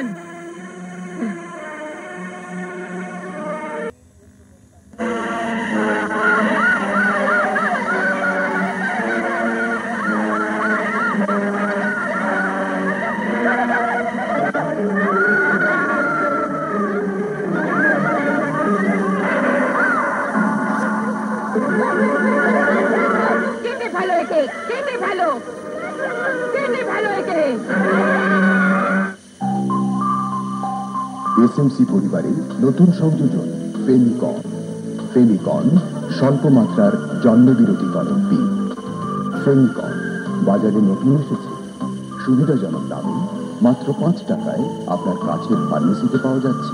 সাবধান। কেটে ফেলো একে, কেটে ফেলো, কেটে ফেলো একে। এসএমসি পরিবারের নতুন সংযোজন ফেমিকন। ফেমিকন স্বল্প মাত্রার জন্মবিরতিকরণ পিল। ফেমিকন বাজারে নতুন এসেছে, সুবিধাজনক দামে মাত্র 5 টাকায় আপনার কাছের ফার্মেসিতে পাওয়া যাচ্ছে।